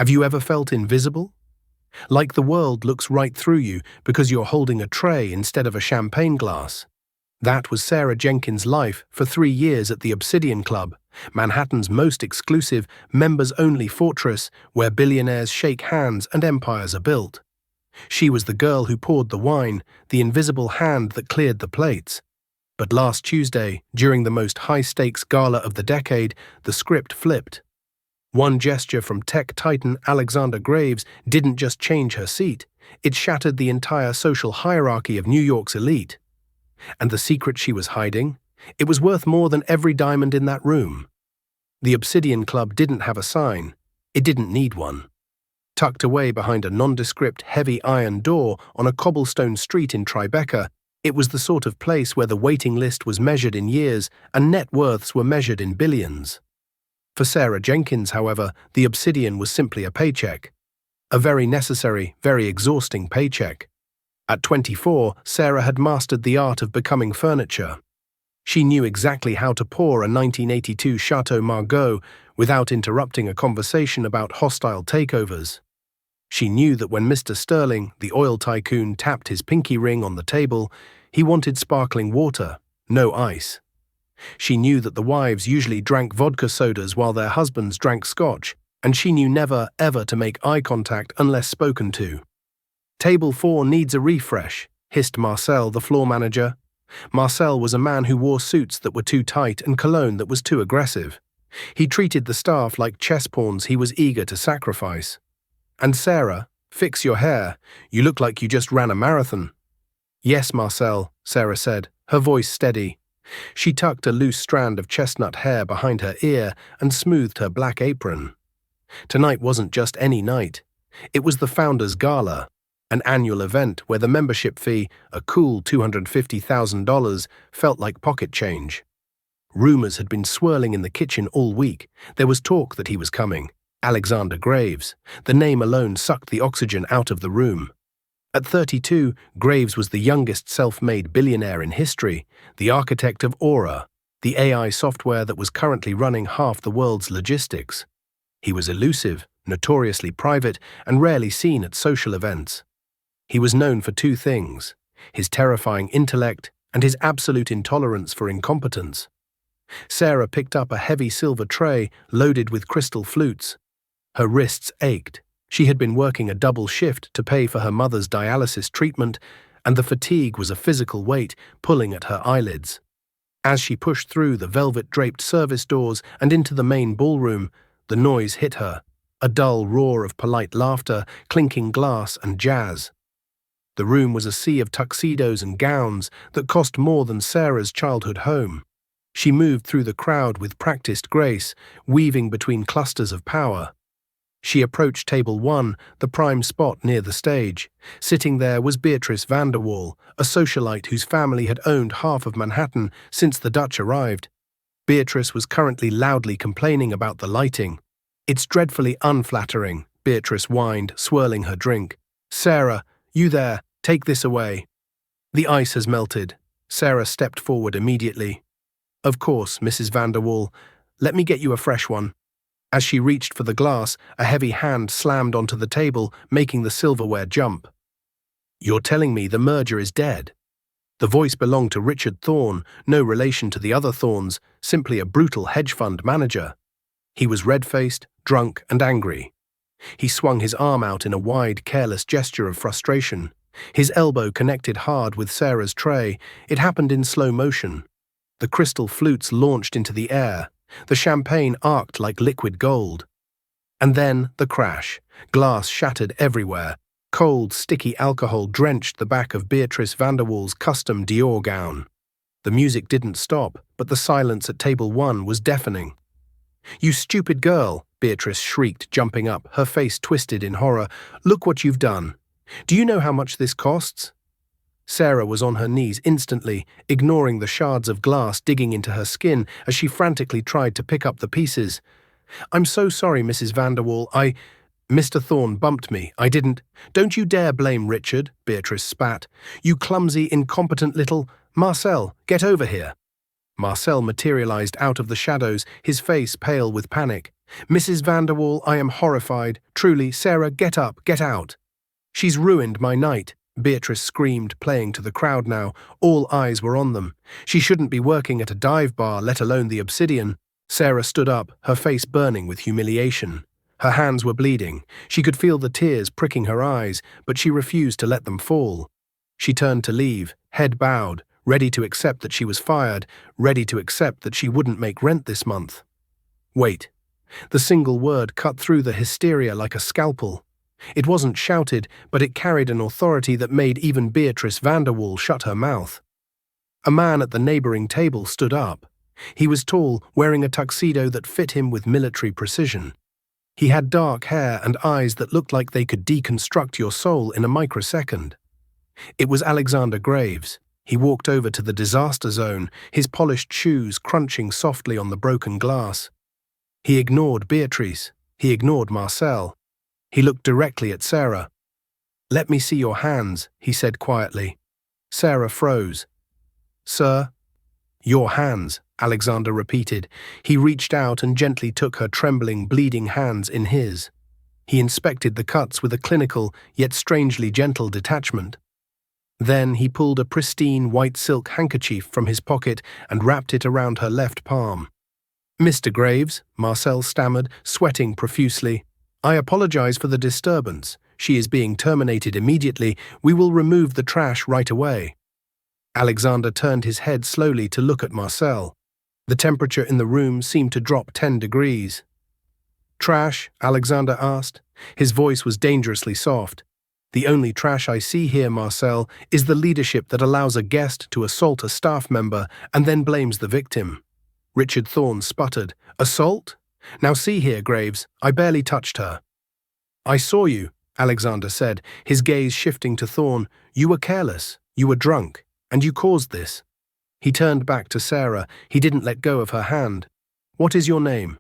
Have you ever felt invisible? Like the world looks right through you because you're holding a tray instead of a champagne glass? That was Sarah Jenkins' life for 3 years at the Obsidian Club, Manhattan's most exclusive, members-only fortress where billionaires shake hands and empires are built. She was the girl who poured the wine, the invisible hand that cleared the plates. But last Tuesday, during the most high-stakes gala of the decade, the script flipped. One gesture from tech titan Alexander Graves didn't just change her seat, it shattered the entire social hierarchy of New York's elite. And the secret she was hiding? It was worth more than every diamond in that room. The Obsidian Club didn't have a sign. It didn't need one. Tucked away behind a nondescript heavy iron door on a cobblestone street in Tribeca, it was the sort of place where the waiting list was measured in years and net worths were measured in billions. For Sarah Jenkins, however, the Obsidian was simply a paycheck. A very necessary, very exhausting paycheck. At 24, Sarah had mastered the art of becoming furniture. She knew exactly how to pour a 1982 Chateau Margaux without interrupting a conversation about hostile takeovers. She knew that when Mr. Sterling, the oil tycoon, tapped his pinky ring on the table, he wanted sparkling water, no ice. She knew that the wives usually drank vodka sodas while their husbands drank scotch, and she knew never, ever to make eye contact unless spoken to. "Table 4 needs a refresh," hissed Marcel, the floor manager. Marcel was a man who wore suits that were too tight and cologne that was too aggressive. He treated the staff like chess pawns he was eager to sacrifice. "And Sarah, fix your hair. You look like you just ran a marathon." "Yes, Marcel," Sarah said, her voice steady. She tucked a loose strand of chestnut hair behind her ear and smoothed her black apron. Tonight wasn't just any night. It was the Founders' Gala, an annual event where the membership fee, a cool $250,000, felt like pocket change. Rumors had been swirling in the kitchen all week. There was talk that he was coming. Alexander Graves. The name alone sucked the oxygen out of the room. At 32, Graves was the youngest self-made billionaire in history, the architect of Aura, the AI software that was currently running half the world's logistics. He was elusive, notoriously private, and rarely seen at social events. He was known for 2 things: his terrifying intellect and his absolute intolerance for incompetence. Sarah picked up a heavy silver tray loaded with crystal flutes. Her wrists ached. She had been working a double shift to pay for her mother's dialysis treatment, and the fatigue was a physical weight pulling at her eyelids. As she pushed through the velvet-draped service doors and into the main ballroom, the noise hit her, a dull roar of polite laughter, clinking glass and jazz. The room was a sea of tuxedos and gowns that cost more than Sarah's childhood home. She moved through the crowd with practiced grace, weaving between clusters of power. She approached table 1, the prime spot near the stage. Sitting there was Beatrice van der Waal, a socialite whose family had owned half of Manhattan since the Dutch arrived. Beatrice was currently loudly complaining about the lighting. "It's dreadfully unflattering," Beatrice whined, swirling her drink. "Sarah, you there, take this away." "The ice has melted." Sarah stepped forward immediately. "Of course, Mrs. van der Waal. Let me get you a fresh one." As she reached for the glass, a heavy hand slammed onto the table, making the silverware jump. "You're telling me the merger is dead?" The voice belonged to Richard Thorne, no relation to the other Thornes, simply a brutal hedge fund manager. He was red-faced, drunk, and angry. He swung his arm out in a wide, careless gesture of frustration. His elbow connected hard with Sarah's tray. It happened in slow motion. The crystal flutes launched into the air. The champagne arced like liquid gold. And then the crash. Glass shattered everywhere. Cold, sticky alcohol drenched the back of Beatrice van der Waal's custom Dior gown. The music didn't stop, but the silence at table 1 was deafening. "You stupid girl," Beatrice shrieked, jumping up, her face twisted in horror. "Look what you've done. Do you know how much this costs?" Sarah was on her knees instantly, ignoring the shards of glass digging into her skin as she frantically tried to pick up the pieces. "I'm so sorry, Mrs. van der Waal. Mr. Thorne bumped me. I didn't—" "Don't you dare blame Richard," Beatrice spat. "You clumsy, incompetent little— Marcel, get over here." Marcel materialized out of the shadows, his face pale with panic. Mrs. Vanderwall, I am horrified. Truly, Sarah, get up, get out. She's ruined my night, Beatrice screamed, playing to the crowd now. All eyes were on them. She shouldn't be working at a dive bar, let alone the Obsidian. Sarah stood up, her face burning with humiliation. Her hands were bleeding. She could feel the tears pricking her eyes, but she refused to let them fall. She turned to leave, head bowed, ready to accept that she was fired, ready to accept that she wouldn't make rent this month. Wait. The single word cut through the hysteria like a scalpel. It wasn't shouted, but it carried an authority that made even Beatrice Vanderwall shut her mouth. A man at the neighboring table stood up. He was tall, wearing a tuxedo that fit him with military precision. He had dark hair and eyes that looked like they could deconstruct your soul in a microsecond. It was Alexander Graves. He walked over to the disaster zone, his polished shoes crunching softly on the broken glass. He ignored Beatrice. He ignored Marcel. He looked directly at Sarah. "Let me see your hands," he said quietly. Sarah froze. "Sir?" "Your hands," Alexander repeated. He reached out and gently took her trembling, bleeding hands in his. He inspected the cuts with a clinical, yet strangely gentle detachment. Then he pulled a pristine white silk handkerchief from his pocket and wrapped it around her left palm. "Mr. Graves," Marcel stammered, sweating profusely, "I apologize for the disturbance. She is being terminated immediately. We will remove the trash right away." Alexander turned his head slowly to look at Marcel. The temperature in the room seemed to drop 10 degrees. "Trash?" Alexander asked. His voice was dangerously soft. "The only trash I see here, Marcel, is the leadership that allows a guest to assault a staff member and then blames the victim." Richard Thorne sputtered. "Assault? Now see here, Graves, I barely touched her." "I saw you," Alexander said, his gaze shifting to Thorne. "You were careless, you were drunk, and you caused this." He turned back to Sarah. He didn't let go of her hand. "What is your name?"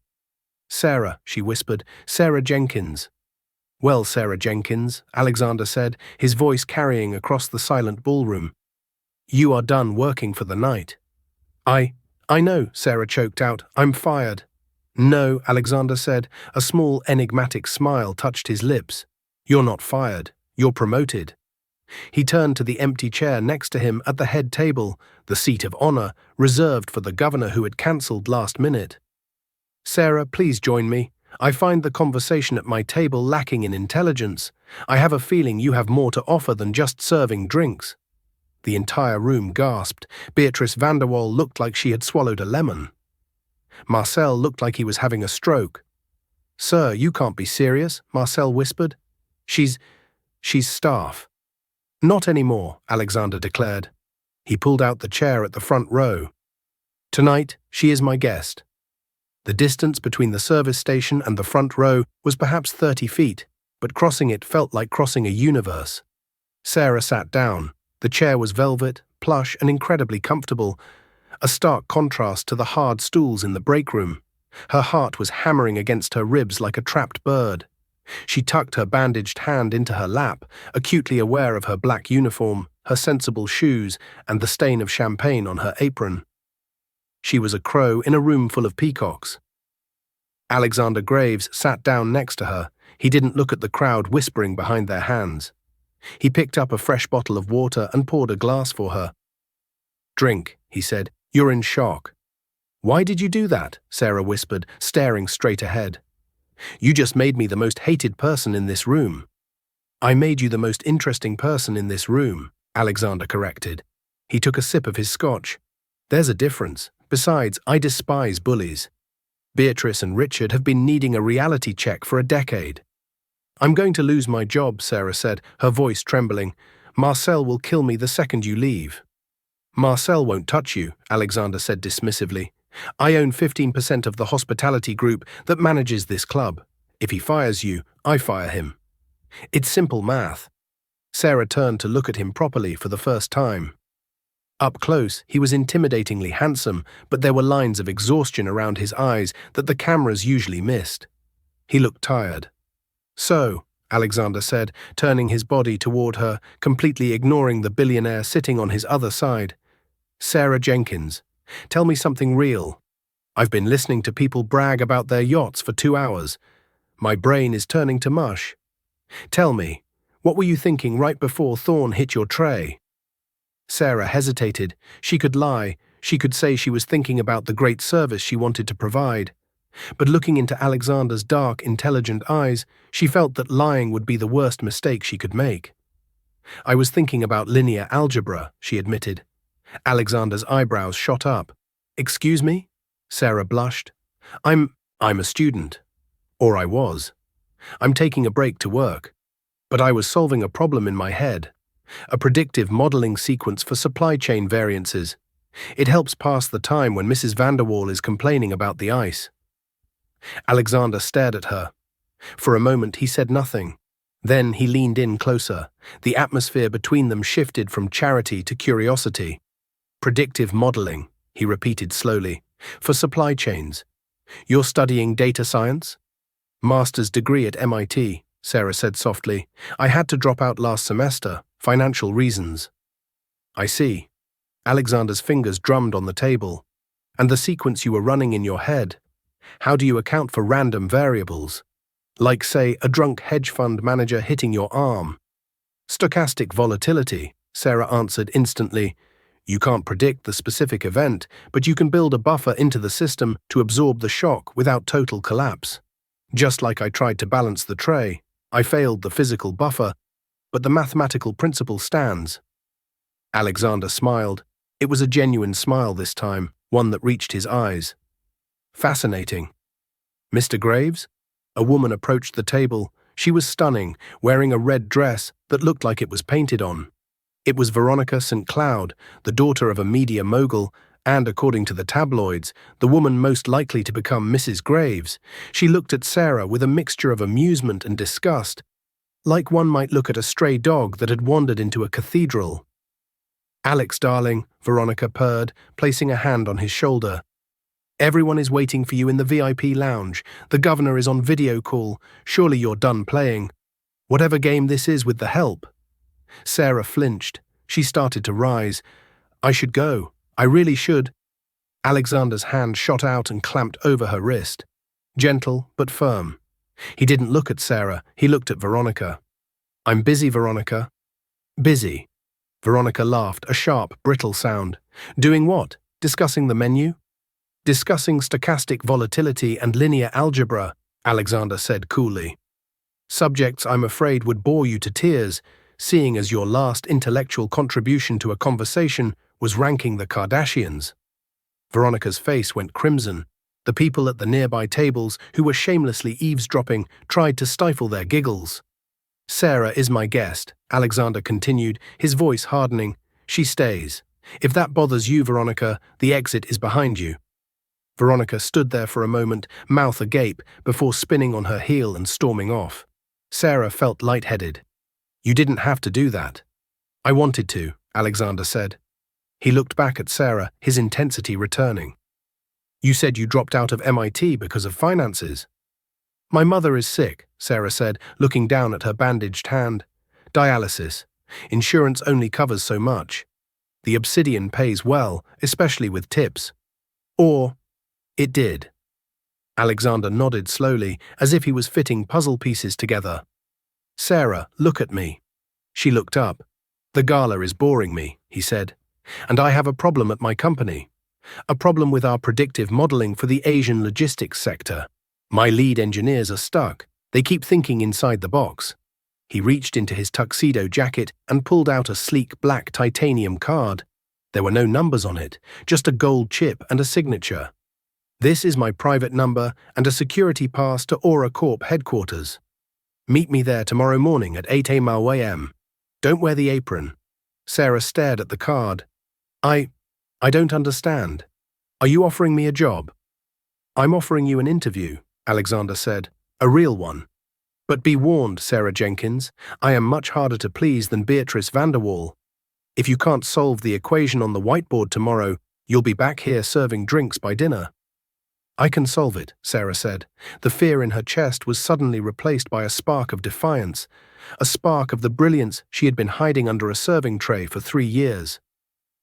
"Sarah," she whispered. "Sarah Jenkins." "Well, Sarah Jenkins," Alexander said, his voice carrying across the silent ballroom. "You are done working for the night." I know," Sarah choked out. "I'm fired." "No," Alexander said. A small, enigmatic smile touched his lips. "You're not fired. You're promoted." He turned to the empty chair next to him at the head table, the seat of honor, reserved for the governor who had cancelled last minute. "Sarah, please join me. I find the conversation at my table lacking in intelligence. I have a feeling you have more to offer than just serving drinks." The entire room gasped. Beatrice Vanderwall looked like she had swallowed a lemon. Marcel looked like he was having a stroke. "Sir, you can't be serious," Marcel whispered. She's staff." "Not anymore," Alexander declared. He pulled out the chair at the front row. "Tonight, she is my guest." The distance between the service station and the front row was perhaps 30 feet, but crossing it felt like crossing a universe. Sarah sat down. The chair was velvet, plush, and incredibly comfortable, a stark contrast to the hard stools in the break room. Her heart was hammering against her ribs like a trapped bird. She tucked her bandaged hand into her lap, acutely aware of her black uniform, her sensible shoes, and the stain of champagne on her apron. She was a crow in a room full of peacocks. Alexander Graves sat down next to her. He didn't look at the crowd whispering behind their hands. He picked up a fresh bottle of water and poured a glass for her. "Drink," he said. "You're in shock." "Why did you do that?" Sarah whispered, staring straight ahead. "You just made me the most hated person in this room." "I made you the most interesting person in this room," Alexander corrected. He took a sip of his scotch. "There's a difference. Besides, I despise bullies. Beatrice and Richard have been needing a reality check for a decade." "I'm going to lose my job," Sarah said, her voice trembling. "Marcel will kill me the second you leave." "Marcel won't touch you," Alexander said dismissively. "I own 15% of the hospitality group that manages this club. If he fires you, I fire him. It's simple math." Sarah turned to look at him properly for the first time. Up close, he was intimidatingly handsome, but there were lines of exhaustion around his eyes that the cameras usually missed. He looked tired. "So," Alexander said, turning his body toward her, completely ignoring the billionaire sitting on his other side. "Sarah Jenkins, tell me something real." I've been listening to people brag about their yachts for 2 hours. My brain is turning to mush. Tell me, what were you thinking right before Thorn hit your tray? Sarah hesitated. She could lie. She could say she was thinking about the great service she wanted to provide. But looking into Alexander's dark, intelligent eyes, she felt that lying would be the worst mistake she could make. I was thinking about linear algebra, she admitted. Alexander's eyebrows shot up. Excuse me? Sarah blushed. I'm a student. Or I was. I'm taking a break to work. But I was solving a problem in my head. A predictive modeling sequence for supply chain variances. It helps pass the time when Mrs. Vanderwall is complaining about the ice. Alexander stared at her. For a moment he said nothing. Then he leaned in closer. The atmosphere between them shifted from charity to curiosity. Predictive modeling, he repeated slowly, for supply chains. You're studying data science? Master's degree at MIT, Sarah said softly. I had to drop out last semester, financial reasons. I see. Alexander's fingers drummed on the table. And the sequence you were running in your head. How do you account for random variables? Like, say, a drunk hedge fund manager hitting your arm. Stochastic volatility, Sarah answered instantly. You can't predict the specific event, but you can build a buffer into the system to absorb the shock without total collapse. Just like I tried to balance the tray, I failed the physical buffer, but the mathematical principle stands. Alexander smiled. It was a genuine smile this time, one that reached his eyes. Fascinating. Mr. Graves? A woman approached the table. She was stunning, wearing a red dress that looked like it was painted on. It was Veronica St. Cloud, the daughter of a media mogul, and, according to the tabloids, the woman most likely to become Mrs. Graves. She looked at Sarah with a mixture of amusement and disgust, like one might look at a stray dog that had wandered into a cathedral. Alex, darling, Veronica purred, placing a hand on his shoulder. Everyone is waiting for you in the VIP lounge. The governor is on video call. Surely you're done playing. Whatever game this is with the help. Sarah flinched. She started to rise. I should go. I really should. Alexander's hand shot out and clamped over her wrist. Gentle, but firm. He didn't look at Sarah. He looked at Veronica. I'm busy, Veronica. Busy. Veronica laughed, a sharp, brittle sound. Doing what? Discussing the menu? Discussing stochastic volatility and linear algebra, Alexander said coolly. Subjects I'm afraid would bore you to tears, seeing as your last intellectual contribution to a conversation was ranking the Kardashians. Veronica's face went crimson. The people at the nearby tables, who were shamelessly eavesdropping, tried to stifle their giggles. Sarah is my guest, Alexander continued, his voice hardening. She stays. If that bothers you, Veronica, the exit is behind you. Veronica stood there for a moment, mouth agape, before spinning on her heel and storming off. Sarah felt lightheaded. You didn't have to do that. I wanted to, Alexander said. He looked back at Sarah, his intensity returning. You said you dropped out of MIT because of finances. My mother is sick, Sarah said, looking down at her bandaged hand. Dialysis. Insurance only covers so much. The Obsidian pays well, especially with tips. Or, it did. Alexander nodded slowly, as if he was fitting puzzle pieces together. Sarah, look at me. She looked up. The gala is boring me, he said. And I have a problem at my company. A problem with our predictive modeling for the Asian logistics sector. My lead engineers are stuck. They keep thinking inside the box. He reached into his tuxedo jacket and pulled out a sleek black titanium card. There were no numbers on it, just a gold chip and a signature. This is my private number and a security pass to Aura Corp headquarters. Meet me there tomorrow morning at 8 a.m. Don't wear the apron. Sarah stared at the card. I don't understand. Are you offering me a job? I'm offering you an interview, Alexander said. A real one. But be warned, Sarah Jenkins, I am much harder to please than Beatrice Vanderwall. If you can't solve the equation on the whiteboard tomorrow, you'll be back here serving drinks by dinner. I can solve it, Sarah said. The fear in her chest was suddenly replaced by a spark of defiance, a spark of the brilliance she had been hiding under a serving tray for 3 years.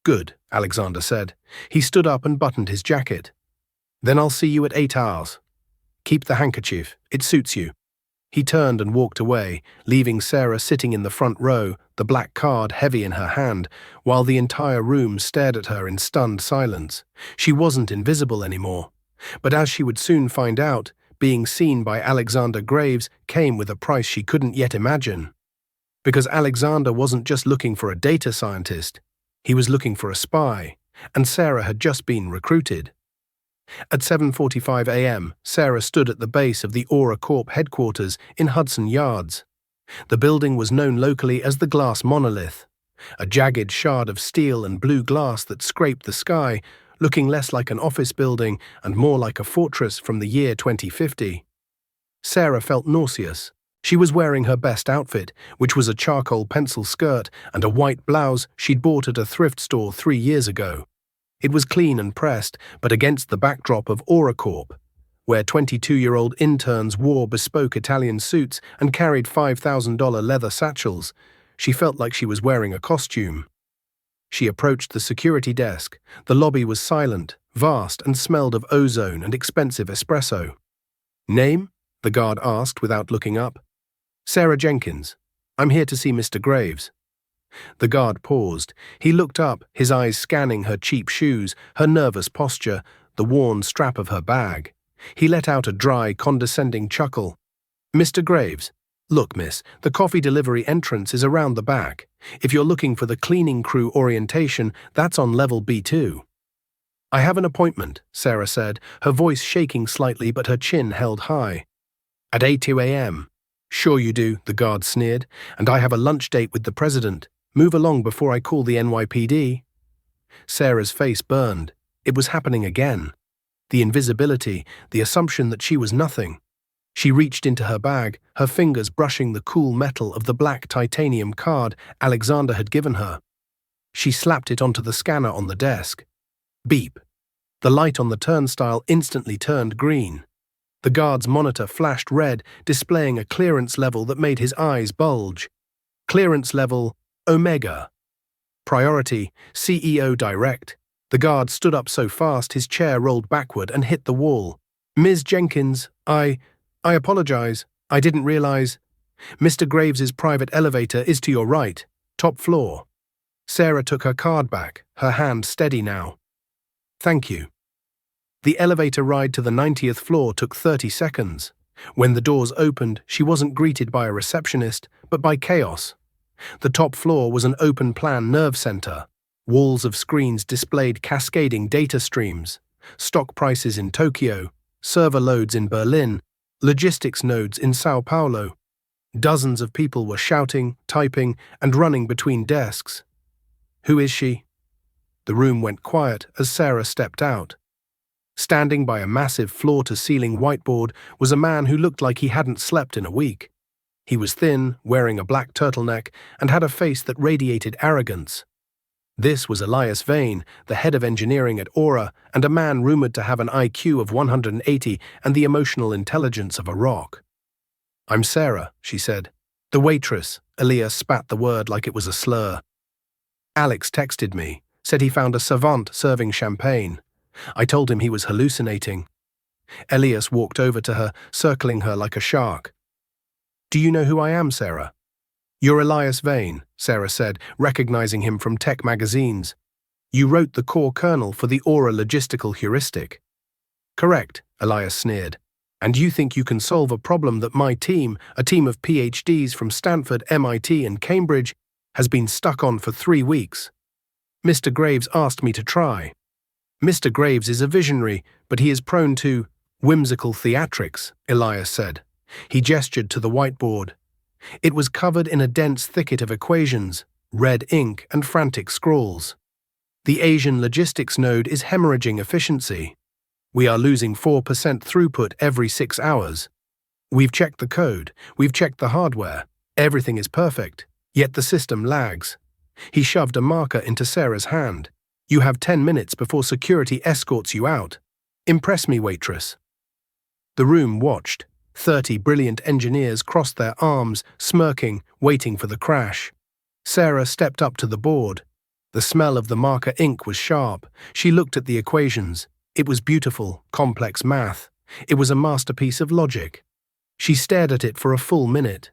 Good, Alexander said. He stood up and buttoned his jacket. Then I'll see you at 8 hours. Keep the handkerchief, it suits you. He turned and walked away, leaving Sarah sitting in the front row, the black card heavy in her hand, while the entire room stared at her in stunned silence. She wasn't invisible anymore. But as she would soon find out, being seen by Alexander Graves came with a price she couldn't yet imagine. Because Alexander wasn't just looking for a data scientist, he was looking for a spy, and Sarah had just been recruited. At 7:45 a.m., Sarah stood at the base of the Aura Corp headquarters in Hudson Yards. The building was known locally as the Glass Monolith, a jagged shard of steel and blue glass that scraped the sky, looking less like an office building and more like a fortress from the year 2050. Sarah felt nauseous. She was wearing her best outfit, which was a charcoal pencil skirt and a white blouse she'd bought at a thrift store 3 years ago. It was clean and pressed, but against the backdrop of Aura Corp, where 22-year-old interns wore bespoke Italian suits and carried $5,000 leather satchels, she felt like she was wearing a costume. She approached the security desk. The lobby was silent, vast, and smelled of ozone and expensive espresso. "Name?" the guard asked without looking up. "Sarah Jenkins. I'm here to see Mr. Graves." The guard paused. He looked up, his eyes scanning her cheap shoes, her nervous posture, the worn strap of her bag. He let out a dry, condescending chuckle. "Mr. Graves, look, miss, the coffee delivery entrance is around the back. If you're looking for the cleaning crew orientation, that's on level B2. "I have an appointment," Sarah said, her voice shaking slightly but her chin held high. "At 8 a.m. "Sure you do," the guard sneered, "and I have a lunch date with the president. Move along before I call the NYPD. Sarah's face burned. It was happening again. The invisibility, the assumption that she was nothing. She reached into her bag, her fingers brushing the cool metal of the black titanium card Alexander had given her. She slapped it onto the scanner on the desk. Beep. The light on the turnstile instantly turned green. The guard's monitor flashed red, displaying a clearance level that made his eyes bulge. Clearance level Omega. Priority CEO Direct. The guard stood up so fast his chair rolled backward and hit the wall. "Ms. Jenkins, I apologize. I didn't realize. Mr. Graves's private elevator is to your right, top floor." Sarah took her card back, her hand steady now. "Thank you." The elevator ride to the 90th floor took 30 seconds. When the doors opened, she wasn't greeted by a receptionist, but by chaos. The top floor was an open-plan nerve center. Walls of screens displayed cascading data streams, stock prices in Tokyo, server loads in Berlin, logistics nodes in Sao Paulo. Dozens of people were shouting, typing, and running between desks. "Who is she?" The room went quiet as Sarah stepped out. Standing by a massive floor-to-ceiling whiteboard was a man who looked like he hadn't slept in a week. He was thin, wearing a black turtleneck, and had a face that radiated arrogance. This was Elias Vane, the head of engineering at Aura, and a man rumored to have an IQ of 180 and the emotional intelligence of a rock. "I'm Sarah," she said. "The waitress," Elias spat the word like it was a slur. "Alex texted me, said he found a savant serving champagne. I told him he was hallucinating." Elias walked over to her, circling her like a shark. "Do you know who I am, Sarah?" "You're Elias Vane," Sarah said, recognizing him from tech magazines. "You wrote the core kernel for the Aura logistical heuristic." "Correct," Elias sneered. "And you think you can solve a problem that my team, a team of PhDs from Stanford, MIT, and Cambridge, has been stuck on for 3 weeks. Mr. Graves asked me to try." "Mr. Graves is a visionary, but he is prone to whimsical theatrics," Elias said. He gestured to the whiteboard. It was covered in a dense thicket of equations, red ink, and frantic scrawls. "The Asian logistics node is hemorrhaging efficiency. We are losing 4% throughput every 6 hours. We've checked the code, we've checked the hardware, everything is perfect, yet the system lags." He shoved a marker into Sarah's hand. "You have 10 minutes before security escorts you out. Impress me, waitress." The room watched. 30 brilliant engineers crossed their arms, smirking, waiting for the crash. Sarah stepped up to the board. The smell of the marker ink was sharp. She looked at the equations. It was beautiful, complex math. It was a masterpiece of logic. She stared at it for a full minute.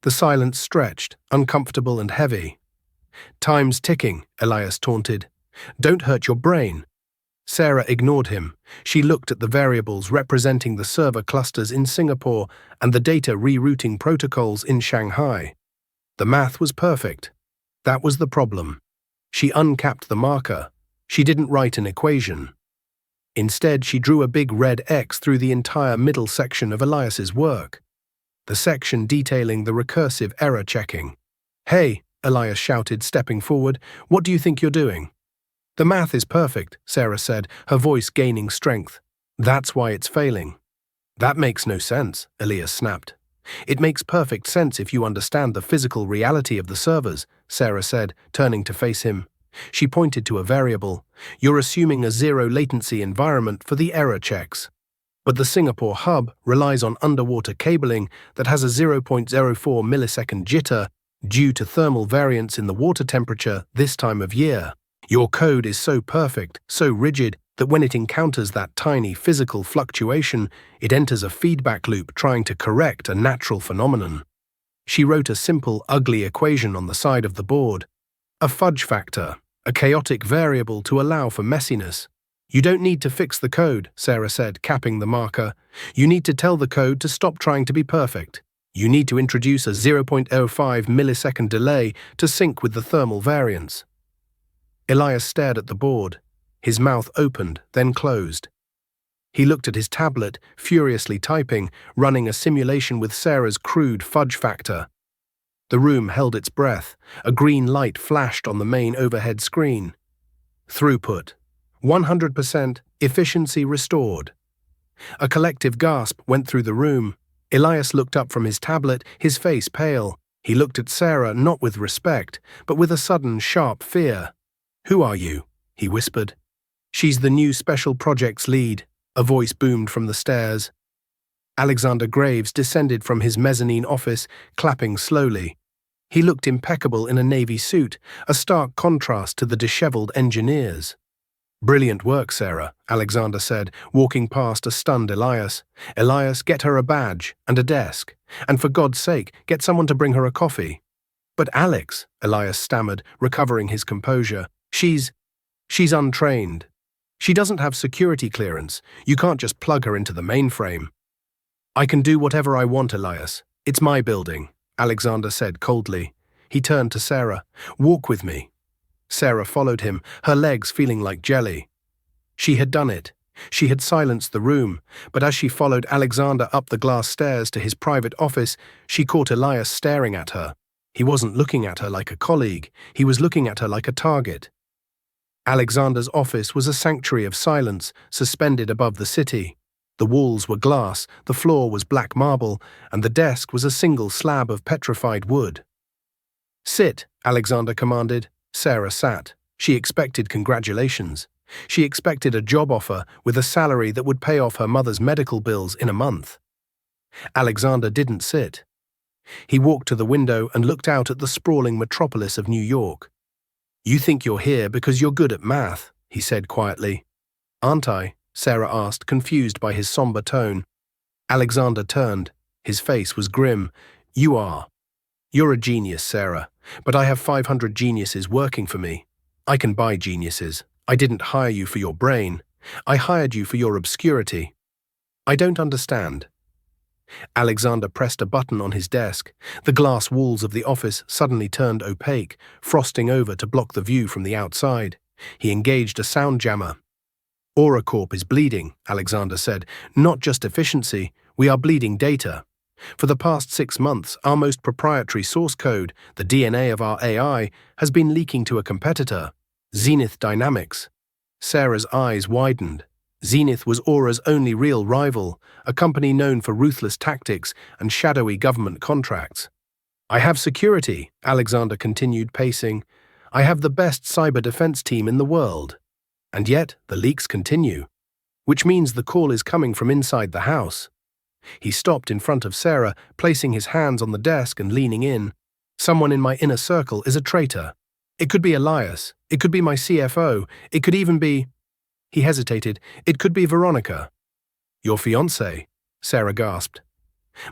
The silence stretched, uncomfortable and heavy. "Time's ticking," Elias taunted. "Don't hurt your brain." Sarah ignored him. She looked at the variables representing the server clusters in Singapore and the data rerouting protocols in Shanghai. The math was perfect. That was the problem. She uncapped the marker. She didn't write an equation. Instead, she drew a big red X through the entire middle section of Elias's work, the section detailing the recursive error checking. "Hey," Elias shouted, stepping forward, "what do you think you're doing?" "The math is perfect," Sarah said, her voice gaining strength. "That's why it's failing." "That makes no sense," Elias snapped. "It makes perfect sense if you understand the physical reality of the servers," Sarah said, turning to face him. She pointed to a variable. "You're assuming a zero-latency environment for the error checks. But the Singapore hub relies on underwater cabling that has a 0.04 millisecond jitter due to thermal variance in the water temperature this time of year. Your code is so perfect, so rigid, that when it encounters that tiny physical fluctuation, it enters a feedback loop trying to correct a natural phenomenon." She wrote a simple, ugly equation on the side of the board. A fudge factor, a chaotic variable to allow for messiness. "You don't need to fix the code," Sarah said, capping the marker. "You need to tell the code to stop trying to be perfect. You need to introduce a 0.05 millisecond delay to sync with the thermal variance." Elias stared at the board. His mouth opened, then closed. He looked at his tablet, furiously typing, running a simulation with Sarah's crude fudge factor. The room held its breath. A green light flashed on the main overhead screen. "Throughput. 100%, efficiency restored." A collective gasp went through the room. Elias looked up from his tablet, his face pale. He looked at Sarah not with respect, but with a sudden, sharp fear. "Who are you?" he whispered. "She's the new Special Projects lead," a voice boomed from the stairs. Alexander Graves descended from his mezzanine office, clapping slowly. He looked impeccable in a navy suit, a stark contrast to the disheveled engineers. "Brilliant work, Sarah," Alexander said, walking past a stunned Elias. "Elias, get her a badge and a desk. And for God's sake, get someone to bring her a coffee." "But Alex," Elias stammered, recovering his composure, She's untrained. She doesn't have security clearance. You can't just plug her into the mainframe." "I can do whatever I want, Elias. It's my building," Alexander said coldly. He turned to Sarah. "Walk with me." Sarah followed him, her legs feeling like jelly. She had done it. She had silenced the room, but as she followed Alexander up the glass stairs to his private office, she caught Elias staring at her. He wasn't looking at her like a colleague. He was looking at her like a target. Alexander's office was a sanctuary of silence, suspended above the city. The walls were glass, the floor was black marble, and the desk was a single slab of petrified wood. "Sit," Alexander commanded. Sarah sat. She expected congratulations. She expected a job offer with a salary that would pay off her mother's medical bills in a month. Alexander didn't sit. He walked to the window and looked out at the sprawling metropolis of New York. "You think you're here because you're good at math," he said quietly. "Aren't I?" Sarah asked, confused by his somber tone. Alexander turned. His face was grim. "You are. You're a genius, Sarah, but I have 500 geniuses working for me. I can buy geniuses. I didn't hire you for your brain. I hired you for your obscurity." "I don't understand." Alexander pressed a button on his desk. The glass walls of the office suddenly turned opaque, frosting over to block the view from the outside. He engaged a sound jammer. "AuraCorp is bleeding," Alexander said. "Not just efficiency, we are bleeding data. For the past 6 months, our most proprietary source code, the DNA of our AI, has been leaking to a competitor, Zenith Dynamics." Sarah's eyes widened. Zenith was Aura's only real rival, a company known for ruthless tactics and shadowy government contracts. "I have security," Alexander continued, pacing. "I have the best cyber defense team in the world. And yet, the leaks continue. Which means the call is coming from inside the house." He stopped in front of Sarah, placing his hands on the desk and leaning in. "Someone in my inner circle is a traitor. It could be Elias. It could be my CFO. It could even be—" He hesitated. It could be Veronica. Your fiancé, Sarah gasped.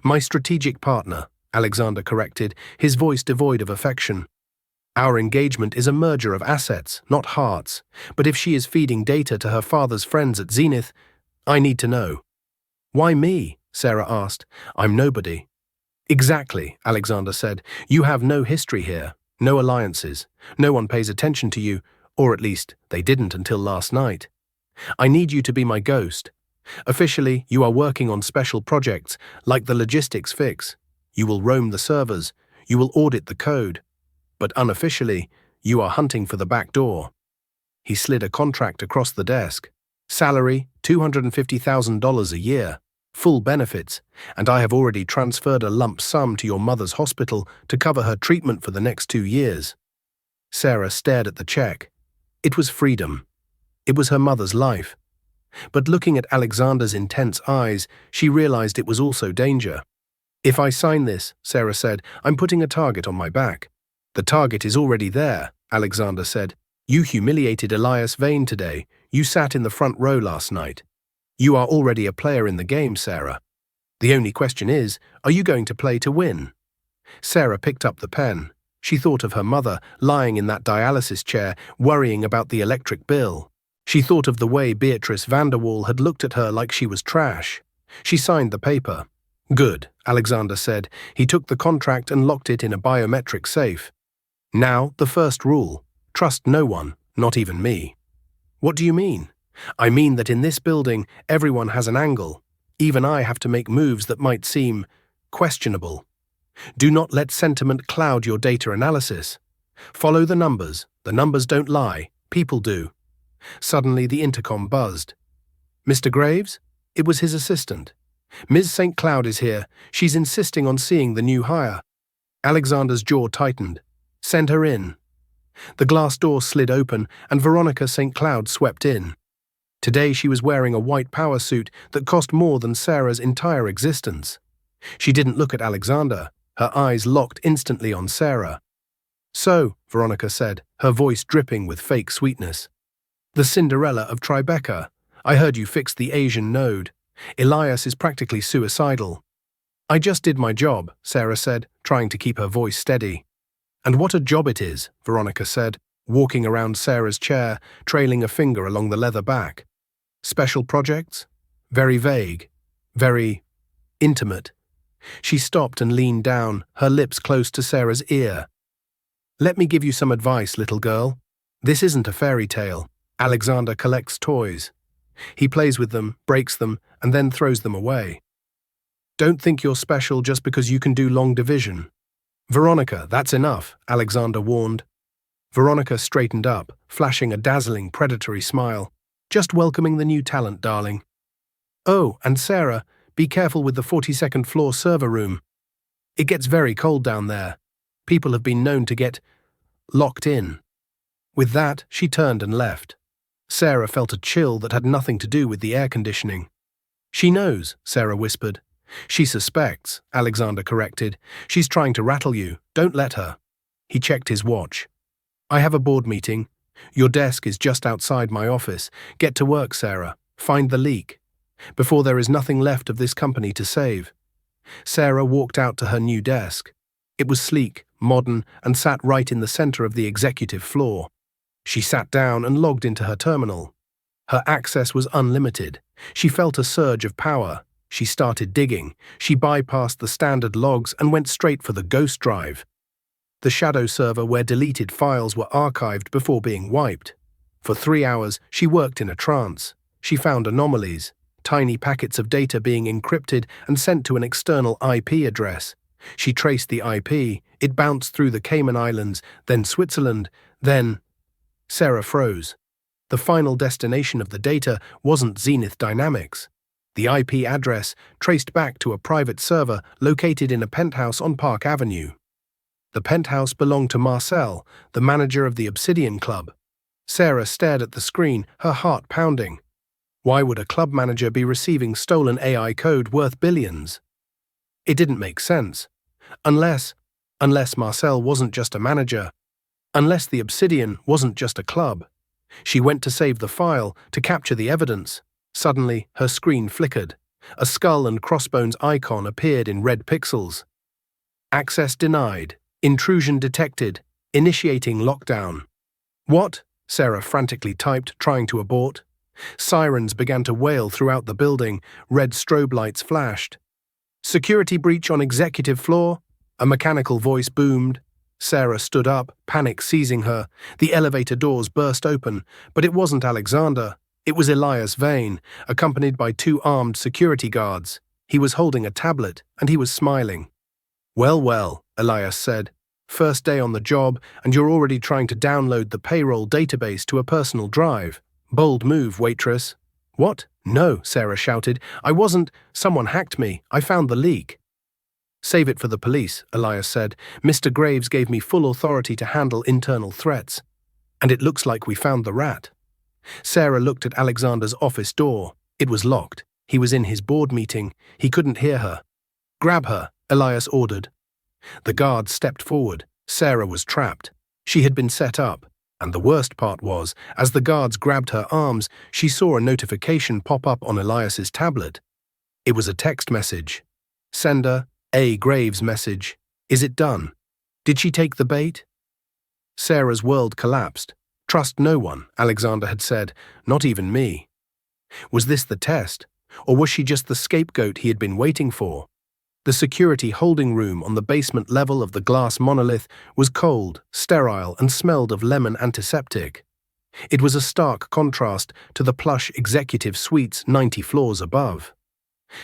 My strategic partner, Alexander corrected, his voice devoid of affection. Our engagement is a merger of assets, not hearts, but if she is feeding data to her father's friends at Zenith, I need to know. Why me? Sarah asked. I'm nobody. Exactly, Alexander said. You have no history here, no alliances. No one pays attention to you, or at least they didn't until last night. I need you to be my ghost. Officially, you are working on special projects, like the logistics fix. You will roam the servers. You will audit the code. But unofficially, you are hunting for the back door. He slid a contract across the desk. Salary, $250,000 a year. Full benefits, and I have already transferred a lump sum to your mother's hospital to cover her treatment for the next 2 years. Sarah stared at the check. It was freedom. It was her mother's life. But looking at Alexander's intense eyes, she realized it was also danger. If I sign this, Sarah said, I'm putting a target on my back. The target is already there, Alexander said. You humiliated Elias Vane today. You sat in the front row last night. You are already a player in the game, Sarah. The only question is, are you going to play to win? Sarah picked up the pen. She thought of her mother lying in that dialysis chair, worrying about the electric bill. She thought of the way Beatrice Vanderwall had looked at her like she was trash. She signed the paper. Good, Alexander said. He took the contract and locked it in a biometric safe. Now, the first rule. Trust no one, not even me. What do you mean? I mean that in this building, everyone has an angle. Even I have to make moves that might seem questionable. Do not let sentiment cloud your data analysis. Follow the numbers. The numbers don't lie. People do. Suddenly, the intercom buzzed. Mr. Graves? It was his assistant. Ms. St. Cloud is here. She's insisting on seeing the new hire. Alexander's jaw tightened. Send her in. The glass door slid open, and Veronica St. Cloud swept in. Today she was wearing a white power suit that cost more than Sarah's entire existence. She didn't look at Alexander. Her eyes locked instantly on Sarah. So, Veronica said, her voice dripping with fake sweetness. The Cinderella of Tribeca. I heard you fixed the Asian node. Elias is practically suicidal. I just did my job, Sarah said, trying to keep her voice steady. And what a job it is, Veronica said, walking around Sarah's chair, trailing a finger along the leather back. Special projects? Very vague. Very intimate. She stopped and leaned down, her lips close to Sarah's ear. Let me give you some advice, little girl. This isn't a fairy tale. Alexander collects toys. He plays with them, breaks them, and then throws them away. Don't think you're special just because you can do long division. Veronica, that's enough, Alexander warned. Veronica straightened up, flashing a dazzling, predatory smile. Just welcoming the new talent, darling. Oh, and Sarah, be careful with the 42nd floor server room. It gets very cold down there. People have been known to get locked in. With that, she turned and left. Sarah felt a chill that had nothing to do with the air conditioning. She knows, Sarah whispered. She suspects, Alexander corrected. She's trying to rattle you. Don't let her. He checked his watch. I have a board meeting. Your desk is just outside my office. Get to work, Sarah. Find the leak. Before there is nothing left of this company to save. Sarah walked out to her new desk. It was sleek, modern, and sat right in the center of the executive floor. She sat down and logged into her terminal. Her access was unlimited. She felt a surge of power. She started digging. She bypassed the standard logs and went straight for the ghost drive, the shadow server where deleted files were archived before being wiped. For 3 hours, she worked in a trance. She found anomalies, tiny packets of data being encrypted and sent to an external IP address. She traced the IP. It bounced through the Cayman Islands, then Switzerland, then… Sarah froze. The final destination of the data wasn't Zenith Dynamics. The IP address traced back to a private server located in a penthouse on Park Avenue. The penthouse belonged to Marcel, the manager of the Obsidian Club. Sarah stared at the screen, her heart pounding. Why would a club manager be receiving stolen AI code worth billions? It didn't make sense. Unless Marcel wasn't just a manager. Unless the Obsidian wasn't just a club. She went to save the file, to capture the evidence. Suddenly, her screen flickered. A skull and crossbones icon appeared in red pixels. Access denied. Intrusion detected. Initiating lockdown. What? Sarah frantically typed, trying to abort. Sirens began to wail throughout the building. Red strobe lights flashed. Security breach on executive floor? A mechanical voice boomed. Sarah stood up, panic seizing her. The elevator doors burst open, but it wasn't Alexander. It was Elias Vane, accompanied by 2 armed security guards. He was holding a tablet, and he was smiling. "Well, well," Elias said. "First day on the job, and you're already trying to download the payroll database to a personal drive. Bold move, waitress." "What? No," Sarah shouted. "I wasn't. Someone hacked me. I found the leak." "Save it for the police," Elias said. "Mr. Graves gave me full authority to handle internal threats. And it looks like we found the rat." Sarah looked at Alexander's office door. It was locked. He was in his board meeting. He couldn't hear her. "Grab her," Elias ordered. The guard stepped forward. Sarah was trapped. She had been set up. And the worst part was, as the guards grabbed her arms, she saw a notification pop up on Elias's tablet. It was a text message. Sender, A. Graves message. "Is it done? Did she take the bait?" Sarah's world collapsed. "Trust no one," Alexander had said, "not even me." Was this the test? Or was she just the scapegoat he had been waiting for? The security holding room on the basement level of the glass monolith was cold, sterile, and smelled of lemon antiseptic. It was a stark contrast to the plush executive suites 90 floors above.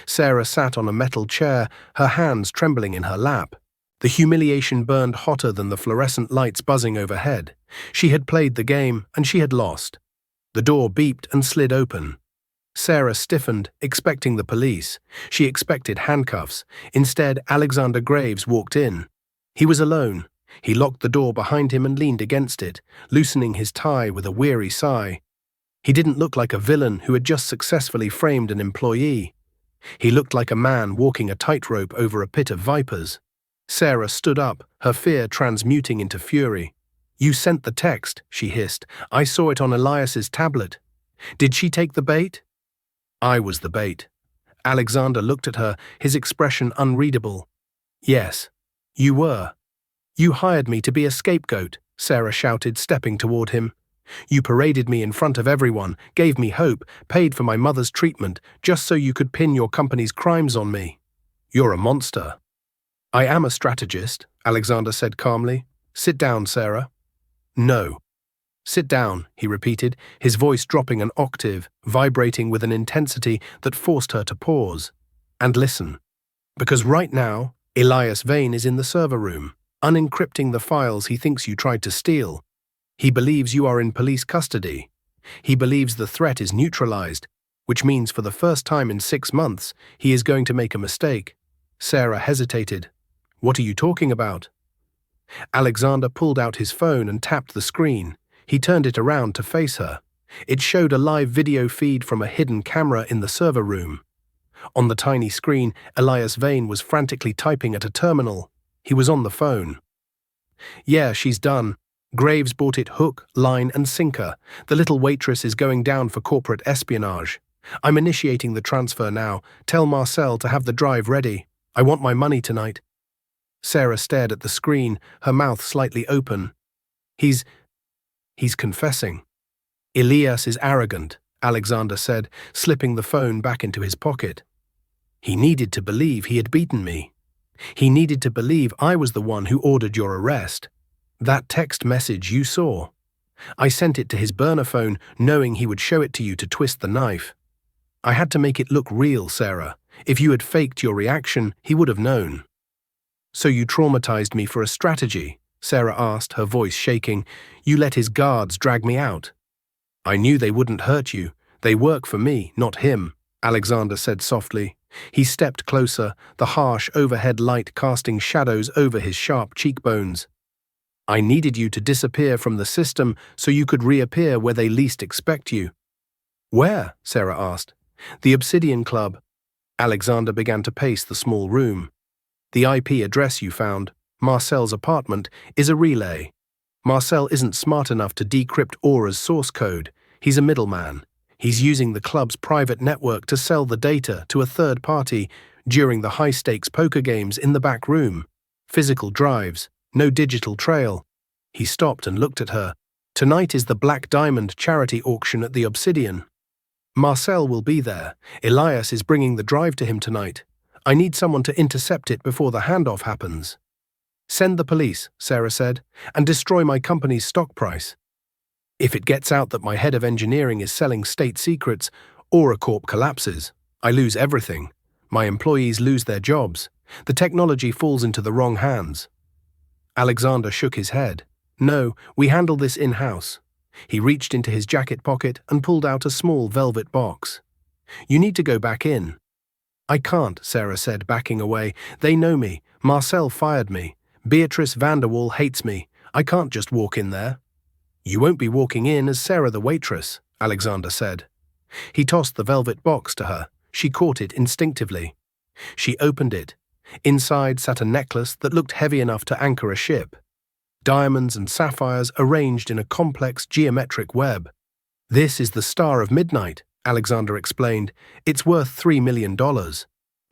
Sarah sat on a metal chair, her hands trembling in her lap. The humiliation burned hotter than the fluorescent lights buzzing overhead. She had played the game, and she had lost. The door beeped and slid open. Sarah stiffened, expecting the police. She expected handcuffs. Instead, Alexander Graves walked in. He was alone. He locked the door behind him and leaned against it, loosening his tie with a weary sigh. He didn't look like a villain who had just successfully framed an employee. He looked like a man walking a tightrope over a pit of vipers. Sarah stood up, her fear transmuting into fury. "You sent the text," she hissed. "I saw it on Elias's tablet. Did she take the bait?" "I was the bait." Alexander looked at her, his expression unreadable. "Yes, you were. You hired me to be a scapegoat," Sarah shouted, stepping toward him. "You paraded me in front of everyone, gave me hope, paid for my mother's treatment, just so you could pin your company's crimes on me. You're a monster." "I am a strategist," Alexander said calmly. "Sit down, Sarah." "No." "Sit down," he repeated, his voice dropping an octave, vibrating with an intensity that forced her to pause. "And listen. Because right now, Elias Vane is in the server room, unencrypting the files he thinks you tried to steal. He believes you are in police custody. He believes the threat is neutralized, which means for the first time in 6 months, he is going to make a mistake." Sarah hesitated. "What are you talking about?" Alexander pulled out his phone and tapped the screen. He turned it around to face her. It showed a live video feed from a hidden camera in the server room. On the tiny screen, Elias Vane was frantically typing at a terminal. He was on the phone. "Yeah, she's done. Graves bought it hook, line, and sinker. The little waitress is going down for corporate espionage. I'm initiating the transfer now. Tell Marcel to have the drive ready. I want my money tonight." Sarah stared at the screen, her mouth slightly open. He's confessing." "Elias is arrogant," Alexander said, slipping the phone back into his pocket. "He needed to believe he had beaten me. He needed to believe I was the one who ordered your arrest. That text message you saw. I sent it to his burner phone, knowing he would show it to you to twist the knife. I had to make it look real, Sarah. If you had faked your reaction, he would have known." "So you traumatized me for a strategy?" Sarah asked, her voice shaking. "You let his guards drag me out." "I knew they wouldn't hurt you. They work for me, not him," Alexander said softly. He stepped closer, the harsh overhead light casting shadows over his sharp cheekbones. "I needed you to disappear from the system so you could reappear where they least expect you." "Where?" Sarah asked. "The Obsidian Club." Alexander began to pace the small room. "The IP address you found, Marcel's apartment, is a relay. Marcel isn't smart enough to decrypt Aura's source code. He's a middleman. He's using the club's private network to sell the data to a third party during the high-stakes poker games in the back room. Physical drives, no digital trail. He stopped and looked at her. Tonight is the Black Diamond charity auction at the Obsidian. Marcel will be there. Elias is bringing the drive to him tonight. I need someone to intercept it before the handoff happens. Send the police, Sarah said, and destroy my company's stock price. If it gets out that my head of engineering is selling state secrets, Aura Corp collapses. I lose everything. My employees lose their jobs. The technology falls into the wrong hands. Alexander shook his head. No, we handle this in-house. He reached into his jacket pocket and pulled out a small velvet box. You need to go back in. I can't, Sarah said, backing away. They know me. Marcel fired me. Beatrice Vanderwall hates me. I can't just walk in there. You won't be walking in as Sarah the waitress, Alexander said. He tossed the velvet box to her. She caught it instinctively. She opened it. Inside sat a necklace that looked heavy enough to anchor a ship. Diamonds and sapphires arranged in a complex geometric web. This is the Star of Midnight, Alexander explained. It's worth $3 million.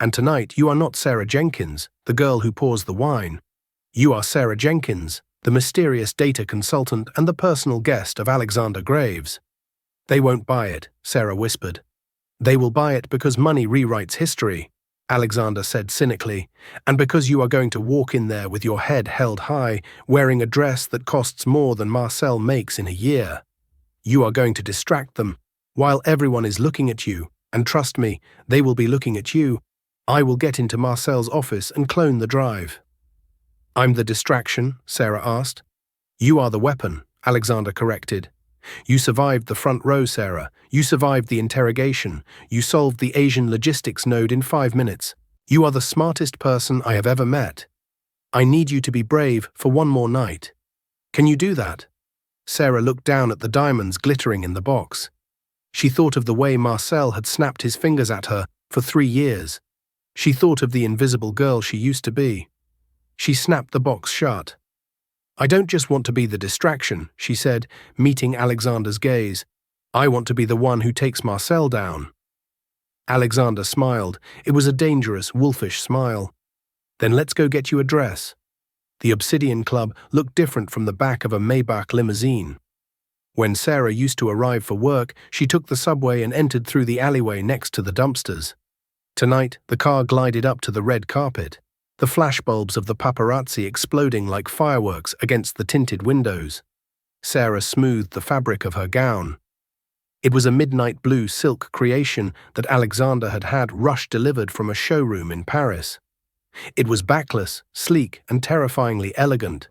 And tonight you are not Sarah Jenkins, the girl who pours the wine. You are Sarah Jenkins, the mysterious data consultant and the personal guest of Alexander Graves. They won't buy it, Sarah whispered. They will buy it because money rewrites history, Alexander said cynically, and because you are going to walk in there with your head held high, wearing a dress that costs more than Marcel makes in a year. You are going to distract them, while everyone is looking at you, and trust me, they will be looking at you. I will get into Marcel's office and clone the drive. I'm the distraction, Sarah asked. You are the weapon, Alexander corrected. You survived the front row, Sarah. You survived the interrogation. You solved the Asian logistics node in 5 minutes. You are the smartest person I have ever met. I need you to be brave for one more night. Can you do that? Sarah looked down at the diamonds glittering in the box. She thought of the way Marcel had snapped his fingers at her for 3 years. She thought of the invisible girl she used to be. She snapped the box shut. I don't just want to be the distraction, she said, meeting Alexander's gaze. I want to be the one who takes Marcel down. Alexander smiled. It was a dangerous, wolfish smile. Then let's go get you a dress. The Obsidian Club looked different from the back of a Maybach limousine. When Sarah used to arrive for work, she took the subway and entered through the alleyway next to the dumpsters. Tonight, the car glided up to the red carpet, the flashbulbs of the paparazzi exploding like fireworks against the tinted windows. Sarah smoothed the fabric of her gown. It was a midnight blue silk creation that Alexander had had rush-delivered from a showroom in Paris. It was backless, sleek, and terrifyingly elegant.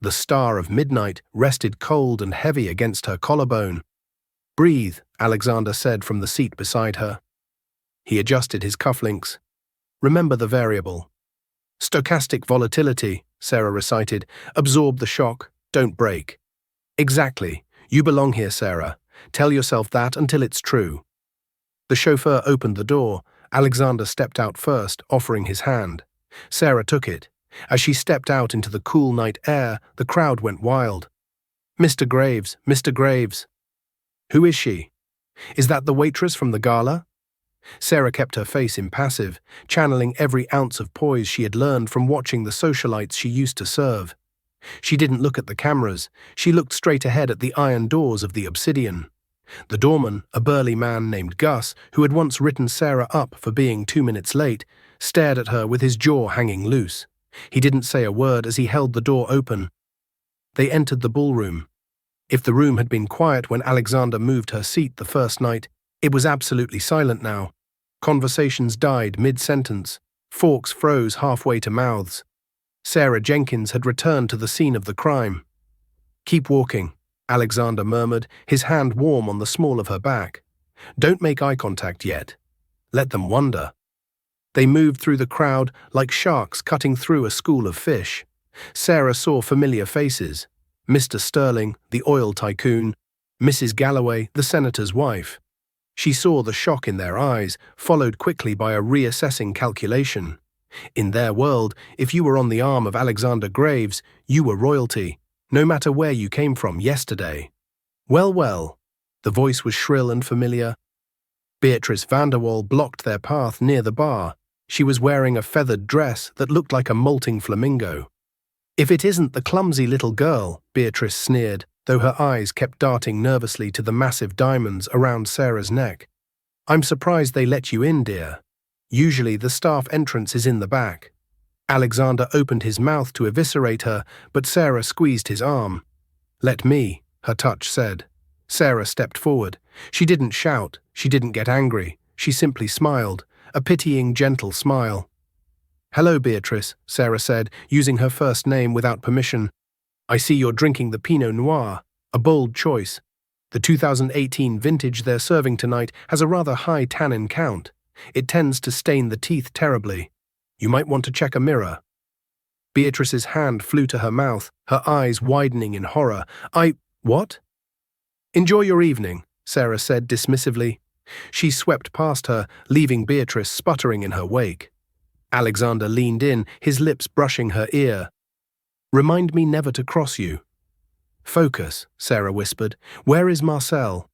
The Star of Midnight rested cold and heavy against her collarbone. Breathe, Alexander said from the seat beside her. He adjusted his cufflinks. Remember the variable. Stochastic volatility, Sarah recited. Absorb the shock, don't break. Exactly. You belong here, Sarah. Tell yourself that until it's true. The chauffeur opened the door. Alexander stepped out first, offering his hand. Sarah took it. As she stepped out into the cool night air, the crowd went wild. Mr. Graves, Mr. Graves. Who is she? Is that the waitress from the gala? Sarah kept her face impassive, channeling every ounce of poise she had learned from watching the socialites she used to serve. She didn't look at the cameras. She looked straight ahead at the iron doors of the Obsidian. The doorman, a burly man named Gus, who had once written Sarah up for being 2 minutes late, stared at her with his jaw hanging loose. He didn't say a word as he held the door open. They entered the ballroom. If the room had been quiet when Alexander moved her seat the first night, it was absolutely silent now. Conversations died mid-sentence. Forks froze halfway to mouths. Sarah Jenkins had returned to the scene of the crime. Keep walking, Alexander murmured, his hand warm on the small of her back. Don't make eye contact yet. Let them wonder. They moved through the crowd like sharks cutting through a school of fish. Sarah saw familiar faces. Mr. Sterling, the oil tycoon. Mrs. Galloway, the senator's wife. She saw the shock in their eyes, followed quickly by a reassessing calculation. In their world, if you were on the arm of Alexander Graves, you were royalty. no matter where you came from yesterday. Well, well. The voice was shrill and familiar. Beatrice Vanderwall blocked their path near the bar. She was wearing a feathered dress that looked like a molting flamingo. If it isn't the clumsy little girl, Beatrice sneered, though her eyes kept darting nervously to the massive diamonds around Sarah's neck. I'm surprised they let you in, dear. Usually the staff entrance is in the back. Alexander opened his mouth to eviscerate her, but Sarah squeezed his arm. Let me, her touch said. Sarah stepped forward. She didn't shout, she didn't get angry, she simply smiled, a pitying, gentle smile. Hello, Beatrice, Sarah said, using her first name without permission. I see you're drinking the Pinot Noir, a bold choice. The 2018 vintage they're serving tonight has a rather high tannin count. It tends to stain the teeth terribly. You might want to check a mirror. Beatrice's hand flew to her mouth, her eyes widening in horror. What? Enjoy your evening, Sarah said dismissively. She swept past her, leaving Beatrice sputtering in her wake. Alexander leaned in, his lips brushing her ear. Remind me never to cross you. Focus, Sarah whispered. Where is Marcel?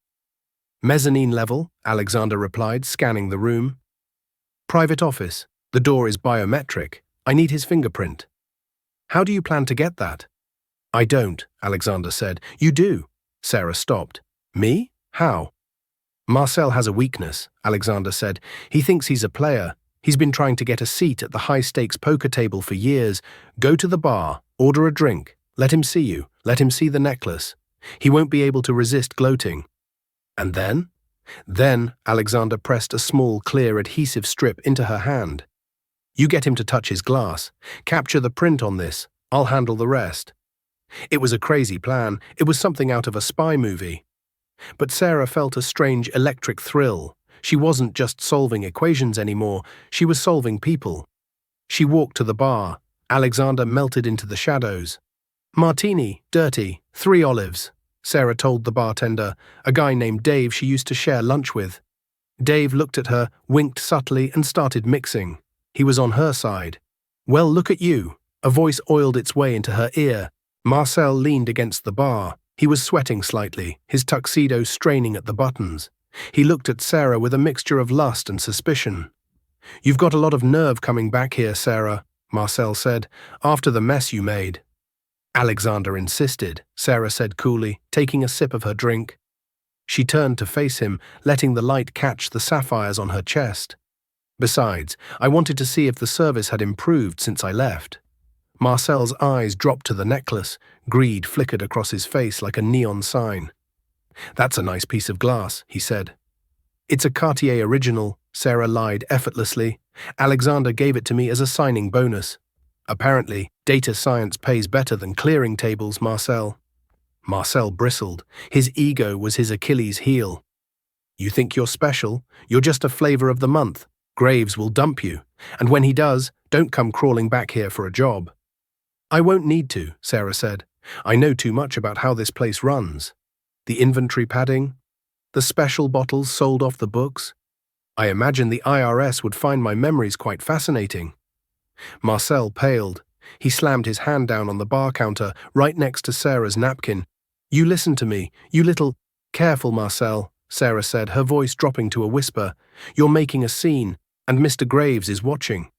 Mezzanine level, Alexander replied, scanning the room. Private office. The door is biometric. I need his fingerprint. How do you plan to get that? I don't, Alexander said. You do. Sarah stopped. Me? How? Marcel has a weakness, Alexander said. He thinks he's a player. He's been trying to get a seat at the high-stakes poker table for years. Go to the bar, order a drink. Let him see you. Let him see the necklace. He won't be able to resist gloating. And then? Then Alexander pressed a small, clear adhesive strip into her hand. You get him to touch his glass. Capture the print on this. I'll handle the rest. It was a crazy plan. It was something out of a spy movie. But Sarah felt a strange electric thrill. She wasn't just solving equations anymore. She was solving people. She walked to the bar. Alexander melted into the shadows. Martini, dirty, 3 olives, Sarah told the bartender, a guy named Dave she used to share lunch with. Dave looked at her, winked subtly, and started mixing. He was on her side. Well, look at you. A voice oiled its way into her ear. Marcel leaned against the bar. He was sweating slightly, his tuxedo straining at the buttons. He looked at Sarah with a mixture of lust and suspicion. You've got a lot of nerve coming back here, Sarah, Marcel said, after the mess you made. Alexander insisted, Sarah said coolly, taking a sip of her drink. She turned to face him, letting the light catch the sapphires on her chest. Besides, I wanted to see if the service had improved since I left. Marcel's eyes dropped to the necklace. Greed flickered across his face like a neon sign. That's a nice piece of glass, he said. It's a Cartier original, Sarah lied effortlessly. Alexander gave it to me as a signing bonus. Apparently, data science pays better than clearing tables, Marcel. Marcel bristled. His ego was his Achilles heel. You think you're special? You're just a flavor of the month. Graves will dump you. And when he does, don't come crawling back here for a job. I won't need to, Sarah said. I know too much about how this place runs. The inventory padding, the special bottles sold off the books. I imagine the IRS would find my memories quite fascinating. Marcel paled. He slammed his hand down on the bar counter, right next to Sarah's napkin. You listen to me, you little... Careful, Marcel, Sarah said, her voice dropping to a whisper. You're making a scene, and Mr. Graves is watching.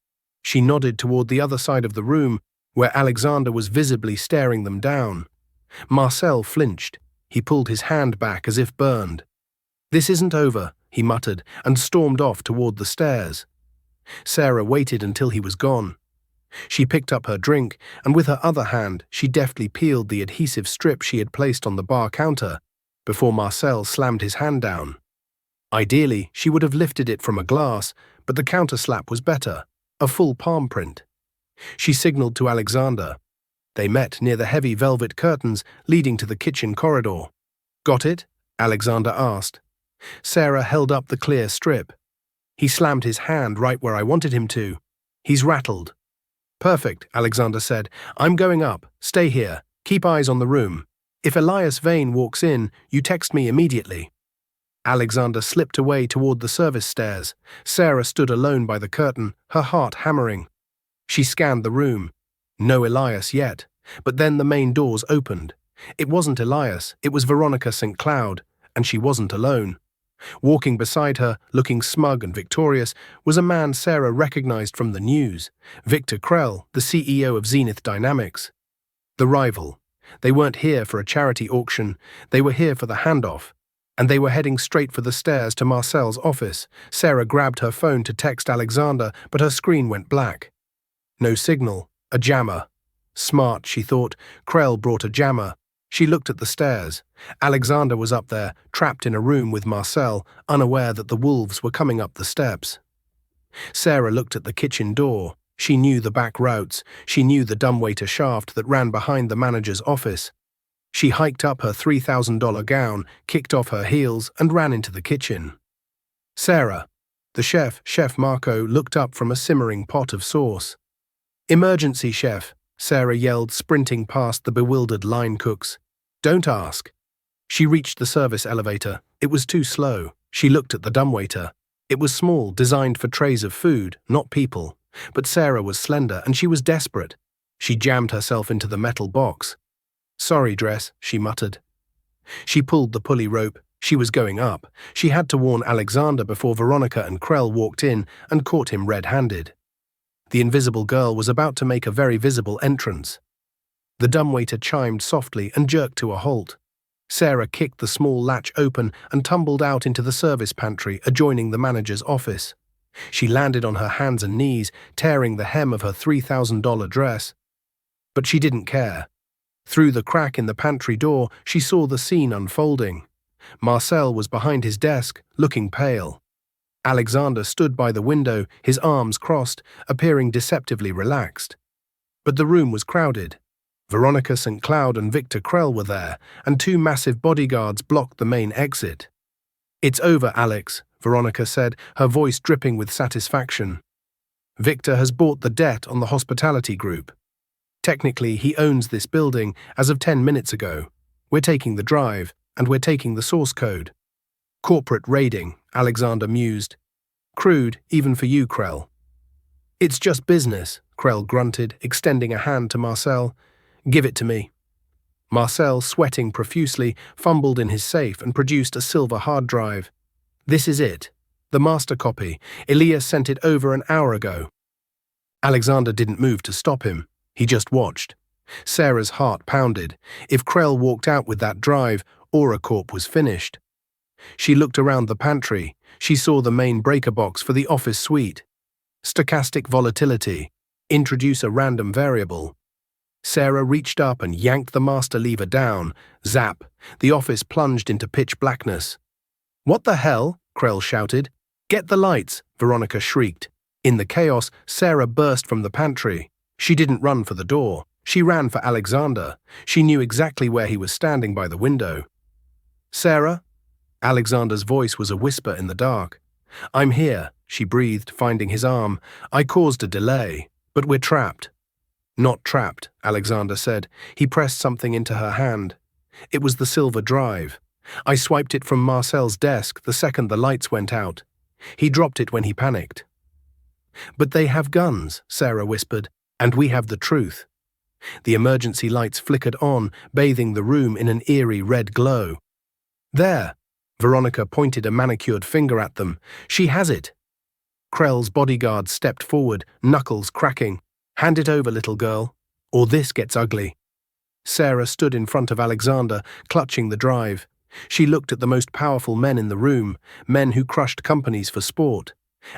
She nodded toward the other side of the room, where Alexander was visibly staring them down. Marcel flinched. He pulled his hand back as if burned. This isn't over, he muttered, and stormed off toward the stairs. Sarah waited until he was gone. She picked up her drink, and with her other hand, she deftly peeled the adhesive strip she had placed on the bar counter, before Marcel slammed his hand down. Ideally, she would have lifted it from a glass, but the counter slap was better, a full palm print. She signaled to Alexander. They met near the heavy velvet curtains leading to the kitchen corridor. Got it? Alexander asked. Sarah held up the clear strip. He slammed his hand right where I wanted him to. He's rattled. Perfect, Alexander said. I'm going up. Stay here. Keep eyes on the room. If Elias Vane walks in, you text me immediately. Alexander slipped away toward the service stairs. Sarah stood alone by the curtain, her heart hammering. She scanned the room. No Elias yet. But then the main doors opened. It wasn't Elias, it was Veronica St. Cloud, and she wasn't alone. Walking beside her, looking smug and victorious, was a man Sarah recognized from the news, Victor Krell, the CEO of Zenith Dynamics. The rival. They weren't here for a charity auction, they were here for the handoff. And they were heading straight for the stairs to Marcel's office. Sarah grabbed her phone to text Alexander, but her screen went black. No signal. A jammer. Smart, she thought. Krell brought a jammer. She looked at the stairs. Alexander was up there, trapped in a room with Marcel, unaware that the wolves were coming up the steps. Sarah looked at the kitchen door. She knew the back routes. She knew the dumbwaiter shaft that ran behind the manager's office. She hiked up her $3,000 gown, kicked off her heels, and ran into the kitchen. Sarah, the chef, Chef Marco, looked up from a simmering pot of sauce. "Emergency, chef," Sarah yelled, sprinting past the bewildered line cooks. "Don't ask." She reached the service elevator. It was too slow. She looked at the dumbwaiter. It was small, designed for trays of food, not people. But Sarah was slender, and she was desperate. She jammed herself into the metal box. "Sorry, dress," she muttered. She pulled the pulley rope. She was going up. She had to warn Alexander before Veronica and Krell walked in and caught him red-handed. The invisible girl was about to make a very visible entrance. The dumbwaiter chimed softly and jerked to a halt. Sarah kicked the small latch open and tumbled out into the service pantry adjoining the manager's office. She landed on her hands and knees, tearing the hem of her $3,000 dress. But she didn't care. Through the crack in the pantry door, she saw the scene unfolding. Marcel was behind his desk, looking pale. Alexander stood by the window, his arms crossed, appearing deceptively relaxed. But the room was crowded. Veronica St. Cloud and Victor Krell were there, and two massive bodyguards blocked the main exit. "It's over, Alex," Veronica said, her voice dripping with satisfaction. "Victor has bought the debt on the hospitality group. Technically, he owns this building as of 10 minutes ago. We're taking the drive, and we're taking the source code." "Corporate raiding," Alexander mused. "Crude, even for you, Krell." "It's just business," Krell grunted, extending a hand to Marcel. "Give it to me." Marcel, sweating profusely, fumbled in his safe and produced a silver hard drive. "This is it. The master copy. Elias sent it over an hour ago." Alexander didn't move to stop him. He just watched. Sarah's heart pounded. If Krell walked out with that drive, AuraCorp was finished. She looked around the pantry. She saw the main breaker box for the office suite. Stochastic volatility. Introduce a random variable. Sarah reached up and yanked the master lever down. Zap. The office plunged into pitch blackness. "What the hell?" Krell shouted. "Get the lights," Veronica shrieked. In the chaos, Sarah burst from the pantry. She didn't run for the door. She ran for Alexander. She knew exactly where he was standing by the window. "Sarah?" Alexander's voice was a whisper in the dark. "I'm here," she breathed, finding his arm. "I caused a delay, but we're trapped." "Not trapped," Alexander said. He pressed something into her hand. It was the silver drive. "I swiped it from Marcel's desk the second the lights went out. He dropped it when he panicked." "But they have guns," Sarah whispered, "and we have the truth." The emergency lights flickered on, bathing the room in an eerie red glow. "There!" Veronica pointed a manicured finger at them. "She has it." Krell's bodyguard stepped forward, knuckles cracking. "Hand it over, little girl, or this gets ugly." Sarah stood in front of Alexander, clutching the drive. She looked at the most powerful men in the room, men who crushed companies for sport.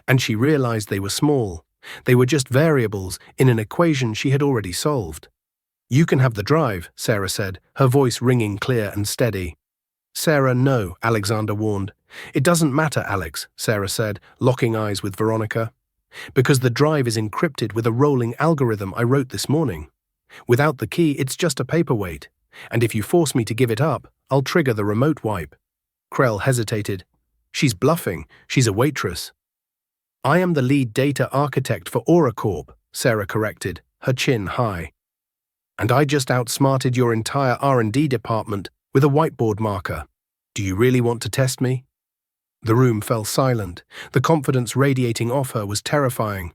And she realized they were small. They were just variables in an equation she had already solved. "You can have the drive," Sarah said, her voice ringing clear and steady. "Sarah, no," Alexander warned. "It doesn't matter, Alex," Sarah said, locking eyes with Veronica. "Because the drive is encrypted with a rolling algorithm I wrote this morning. Without the key, it's just a paperweight. And if you force me to give it up, I'll trigger the remote wipe." Krell hesitated. "She's bluffing. She's a waitress." "I am the lead data architect for AuraCorp," Sarah corrected, her chin high. "And I just outsmarted your entire R&D department with a whiteboard marker. Do you really want to test me?" The room fell silent. The confidence radiating off her was terrifying.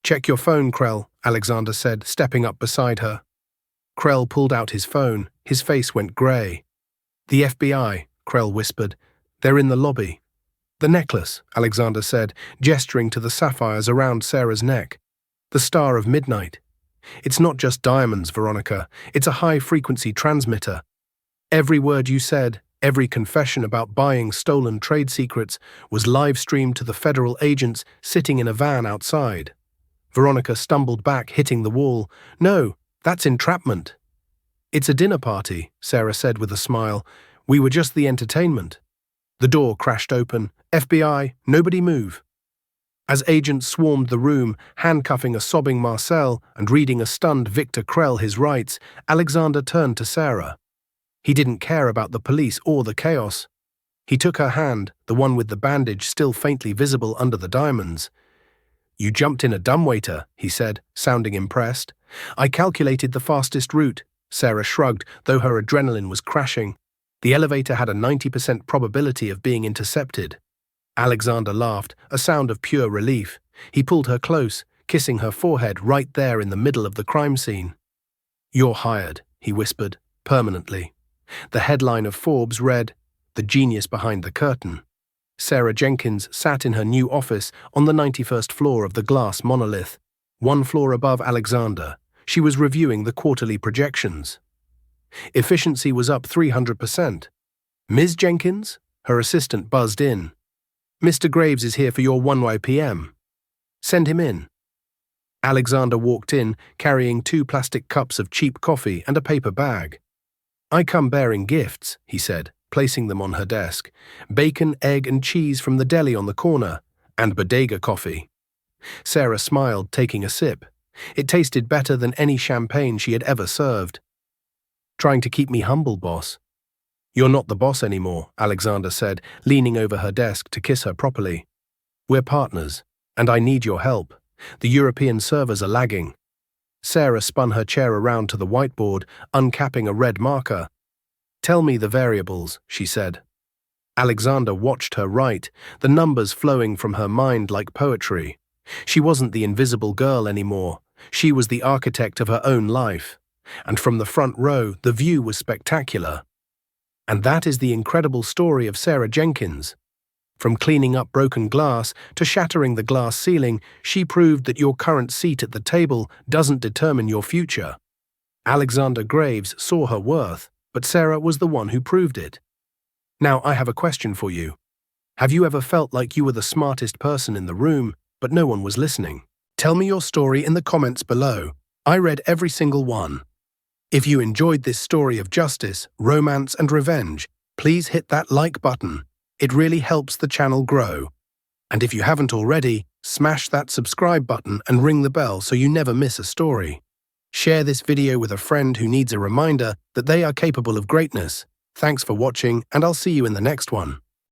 "Check your phone, Krell," Alexander said, stepping up beside her. Krell pulled out his phone. His face went grey. "The FBI," Krell whispered. "They're in the lobby." "The necklace," Alexander said, gesturing to the sapphires around Sarah's neck. "The Star of Midnight. It's not just diamonds, Veronica. It's a high-frequency transmitter. Every word you said, every confession about buying stolen trade secrets was live-streamed to the federal agents sitting in a van outside." Veronica stumbled back, hitting the wall. "No, that's entrapment." "It's a dinner party," Sarah said with a smile. "We were just the entertainment." The door crashed open. "FBI, nobody move." As agents swarmed the room, handcuffing a sobbing Marcel and reading a stunned Victor Krell his rights, Alexander turned to Sarah. He didn't care about the police or the chaos. He took her hand, the one with the bandage still faintly visible under the diamonds. "You jumped in a dumbwaiter," he said, sounding impressed. "I calculated the fastest route." Sarah shrugged, though her adrenaline was crashing. The elevator had a 90% probability of being intercepted. Alexander laughed, a sound of pure relief. He pulled her close, kissing her forehead right there in the middle of the crime scene. "You're hired," he whispered, permanently. The headline of Forbes read, "The Genius Behind the Curtain." Sarah Jenkins sat in her new office on the 91st floor of the glass monolith, one floor above Alexander. She was reviewing the quarterly projections. Efficiency was up 300%. "Ms. Jenkins?" Her assistant buzzed in. "Mr. Graves is here for your 1 p.m. Send him in." Alexander walked in, carrying 2 plastic cups of cheap coffee and a paper bag. "I come bearing gifts," he said, placing them on her desk. "Bacon, egg, and cheese from the deli on the corner, and bodega coffee." Sarah smiled, taking a sip. It tasted better than any champagne she had ever served. "Trying to keep me humble, boss." "You're not the boss anymore," Alexander said, leaning over her desk to kiss her properly. "We're partners, and I need your help. The European servers are lagging." Sarah spun her chair around to the whiteboard, uncapping a red marker. "Tell me the variables," she said. Alexander watched her write, the numbers flowing from her mind like poetry. She wasn't the invisible girl anymore. She was the architect of her own life. And from the front row, the view was spectacular. And that is the incredible story of Sarah Jenkins. From cleaning up broken glass to shattering the glass ceiling, she proved that your current seat at the table doesn't determine your future. Alexander Graves saw her worth, but Sarah was the one who proved it. Now I have a question for you. Have you ever felt like you were the smartest person in the room, but no one was listening? Tell me your story in the comments below. I read every single one. If you enjoyed this story of justice, romance, and revenge, please hit that like button. It really helps the channel grow. And if you haven't already, smash that subscribe button and ring the bell so you never miss a story. Share this video with a friend who needs a reminder that they are capable of greatness. Thanks for watching, and I'll see you in the next one.